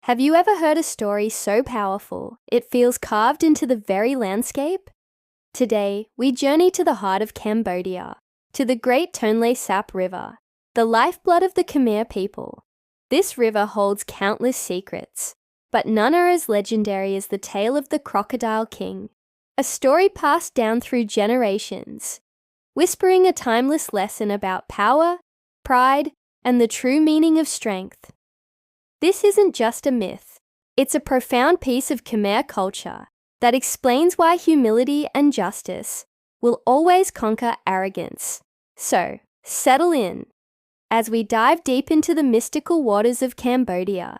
Have you ever heard a story so powerful it feels carved into the very landscape? Today, we journey to the heart of Cambodia, to the great Tonle Sap River, the lifeblood of the Khmer people. This river holds countless secrets, but none are as legendary as the tale of the Crocodile King, a story passed down through generations, whispering a timeless lesson about power, pride, and the true meaning of strength. This isn't just a myth, it's a profound piece of Khmer culture that explains why humility and justice will always conquer arrogance. So, settle in as we dive deep into the mystical waters of Cambodia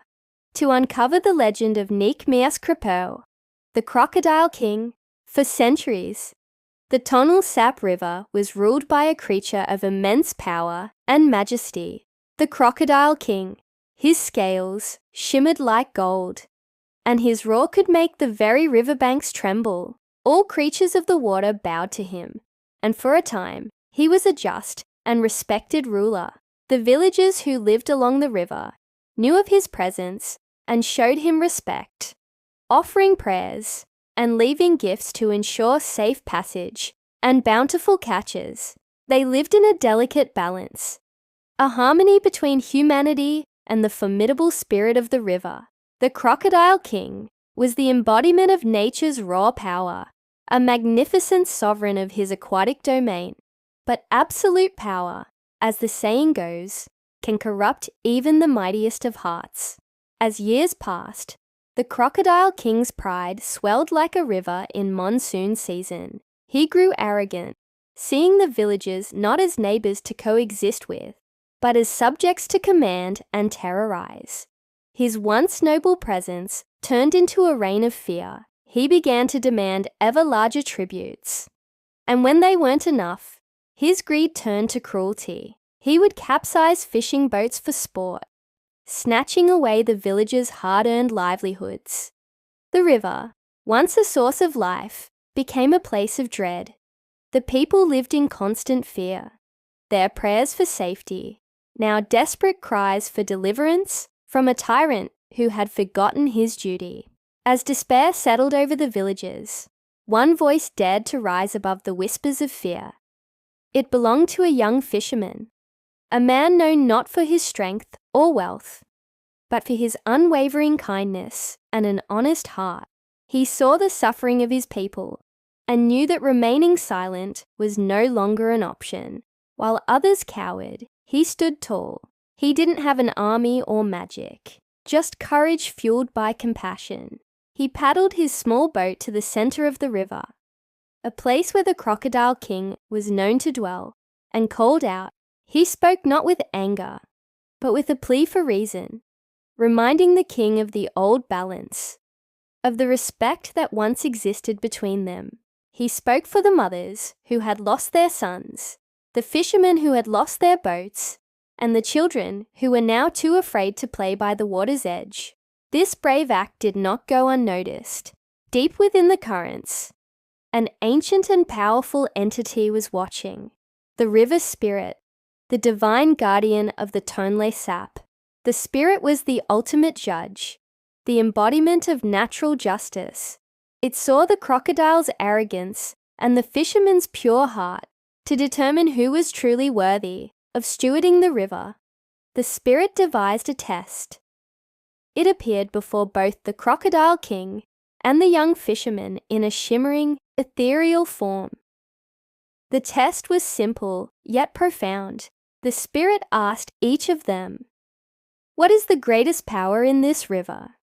to uncover the legend of Nik Mias Krapao, the Crocodile King. For centuries, the Tonle Sap River was ruled by a creature of immense power and majesty, the Crocodile King. His scales shimmered like gold, and his roar could make the very riverbanks tremble. All creatures of the water bowed to him, and for a time, he was a just and respected ruler. The villagers who lived along the river knew of his presence and showed him respect, offering prayers and leaving gifts to ensure safe passage and bountiful catches. They lived in a delicate balance, a harmony between humanity and the formidable spirit of the river. The Crocodile King was the embodiment of nature's raw power, a magnificent sovereign of his aquatic domain. But absolute power, as the saying goes, can corrupt even the mightiest of hearts. As years passed, the Crocodile King's pride swelled like a river in monsoon season. He grew arrogant, seeing the villagers not as neighbors to coexist with, but as subjects to command and terrorize. His once noble presence turned into a reign of fear. He began to demand ever larger tributes. And when they weren't enough, his greed turned to cruelty. He would capsize fishing boats for sport, snatching away the villagers' hard-earned livelihoods. The river, once a source of life, became a place of dread. The people lived in constant fear, their prayers for safety, now desperate cries for deliverance from a tyrant who had forgotten his duty. As despair settled over the villagers, one voice dared to rise above the whispers of fear. It belonged to a young fisherman, a man known not for his strength or wealth, but for his unwavering kindness and an honest heart. He saw the suffering of his people and knew that remaining silent was no longer an option. While others cowered, he stood tall. He didn't have an army or magic, just courage fueled by compassion. He paddled his small boat to the center of the river, a place where the Crocodile King was known to dwell, and called out. He spoke not with anger, but with a plea for reason, reminding the king of the old balance, of the respect that once existed between them. He spoke for the mothers who had lost their sons, the fishermen who had lost their boats, and the children who were now too afraid to play by the water's edge. This brave act did not go unnoticed. Deep within the currents, an ancient and powerful entity was watching, the river spirit, the divine guardian of the Tonle Sap. The spirit was the ultimate judge, the embodiment of natural justice. It saw the crocodile's arrogance and the fisherman's pure heart to determine who was truly worthy of stewarding the river. The spirit devised a test. It appeared before both the Crocodile King and the young fisherman in a shimmering, ethereal form. The test was simple yet profound. The spirit asked each of them, "What is the greatest power in this river?"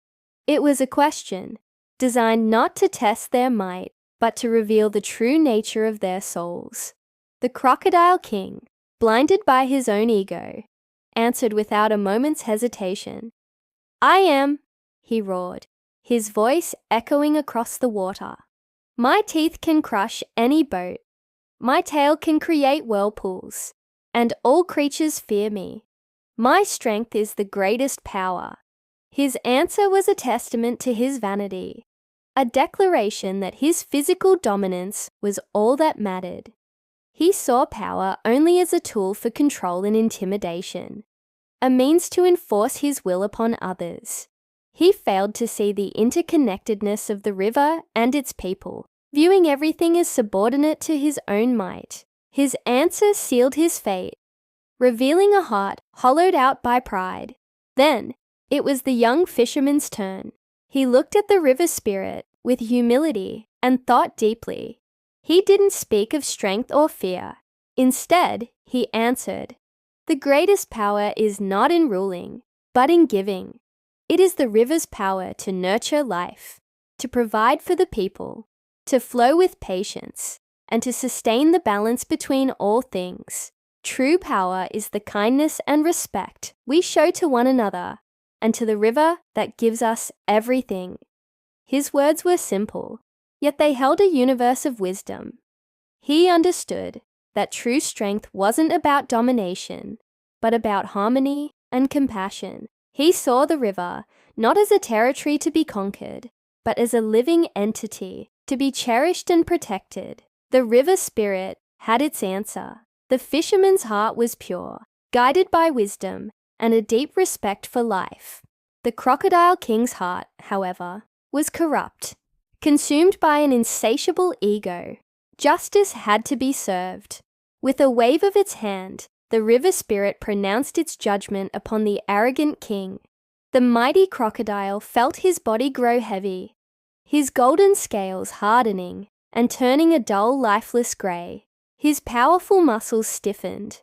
It was a question designed not to test their might, but to reveal the true nature of their souls. The Crocodile King, blinded by his own ego, answered without a moment's hesitation. "I am," he roared, his voice echoing across the water. "My teeth can crush any boat. My tail can create whirlpools, and all creatures fear me. My strength is the greatest power." His answer was a testament to his vanity, a declaration that his physical dominance was all that mattered. He saw power only as a tool for control and intimidation, a means to enforce his will upon others. He failed to see the interconnectedness of the river and its people, viewing everything as subordinate to his own might. His answer sealed his fate, revealing a heart hollowed out by pride. Then, it was the young fisherman's turn. He looked at the river spirit with humility and thought deeply. He didn't speak of strength or fear. Instead, he answered, "The greatest power is not in ruling, but in giving. It is the river's power to nurture life, to provide for the people, to flow with patience, and to sustain the balance between all things. True power is the kindness and respect we show to one another and to the river that gives us everything." His words were simple, yet they held a universe of wisdom. He understood that true strength wasn't about domination, but about harmony and compassion. He saw the river not as a territory to be conquered, but as a living entity to be cherished and protected. The river spirit had its answer. The fisherman's heart was pure, guided by wisdom and a deep respect for life. The Crocodile King's heart, however, was corrupt, consumed by an insatiable ego. Justice had to be served. With a wave of its hand, the river spirit pronounced its judgment upon the arrogant king. The mighty crocodile felt his body grow heavy, his golden scales hardening and turning a dull, lifeless grey. His powerful muscles stiffened,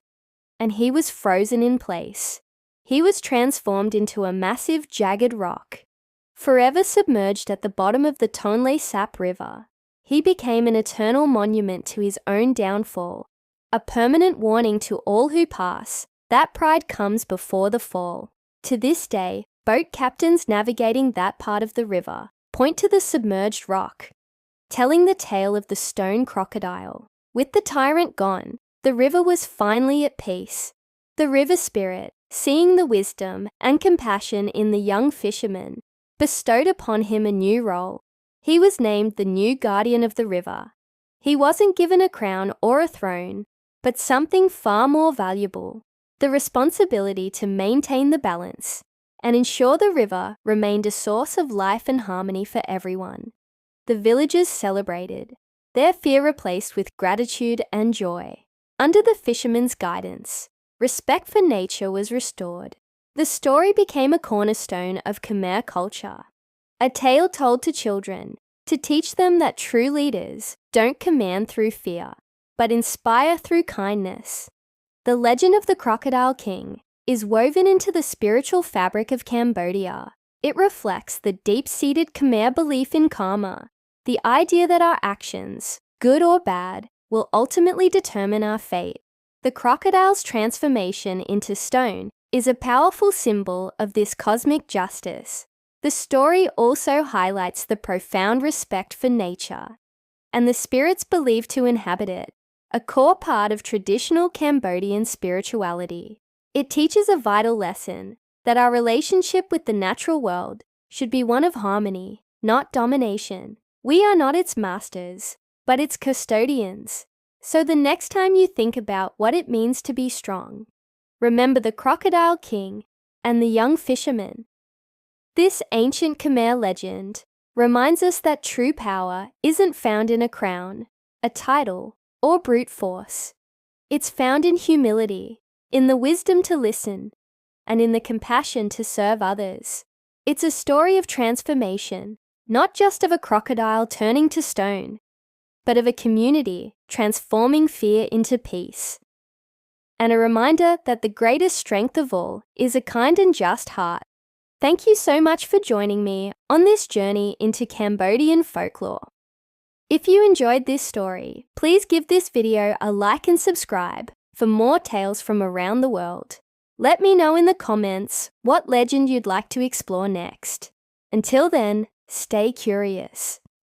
and he was frozen in place. He was transformed into a massive, jagged rock. Forever submerged at the bottom of the Tonle Sap River, he became an eternal monument to his own downfall, a permanent warning to all who pass that pride comes before the fall. To this day, boat captains navigating that part of the river point to the submerged rock, telling the tale of the stone crocodile. With the tyrant gone, the river was finally at peace. The river spirit, seeing the wisdom and compassion in the young fisherman, bestowed upon him a new role. He was named the new guardian of the river. He wasn't given a crown or a throne, but something far more valuable, the responsibility to maintain the balance and ensure the river remained a source of life and harmony for everyone. The villagers celebrated, their fear replaced with gratitude and joy. Under the fisherman's guidance, respect for nature was restored. The story became a cornerstone of Khmer culture, a tale told to children to teach them that true leaders don't command through fear, but inspire through kindness. The legend of the Crocodile King is woven into the spiritual fabric of Cambodia. It reflects the deep-seated Khmer belief in karma, the idea that our actions, good or bad, will ultimately determine our fate. The crocodile's transformation into stone is a powerful symbol of this cosmic justice. The story also highlights the profound respect for nature and the spirits believed to inhabit it, a core part of traditional Cambodian spirituality. It teaches a vital lesson that our relationship with the natural world should be one of harmony, not domination. We are not its masters, but its custodians. So the next time you think about what it means to be strong, remember the Crocodile King and the young fisherman. This ancient Khmer legend reminds us that true power isn't found in a crown, a title, or brute force. It's found in humility, in the wisdom to listen, and in the compassion to serve others. It's a story of transformation, not just of a crocodile turning to stone, but of a community transforming fear into peace. And a reminder that the greatest strength of all is a kind and just heart. Thank you so much for joining me on this journey into Cambodian folklore. If you enjoyed this story, please give this video a like and subscribe for more tales from around the world. Let me know in the comments what legend you'd like to explore next. Until then, stay curious.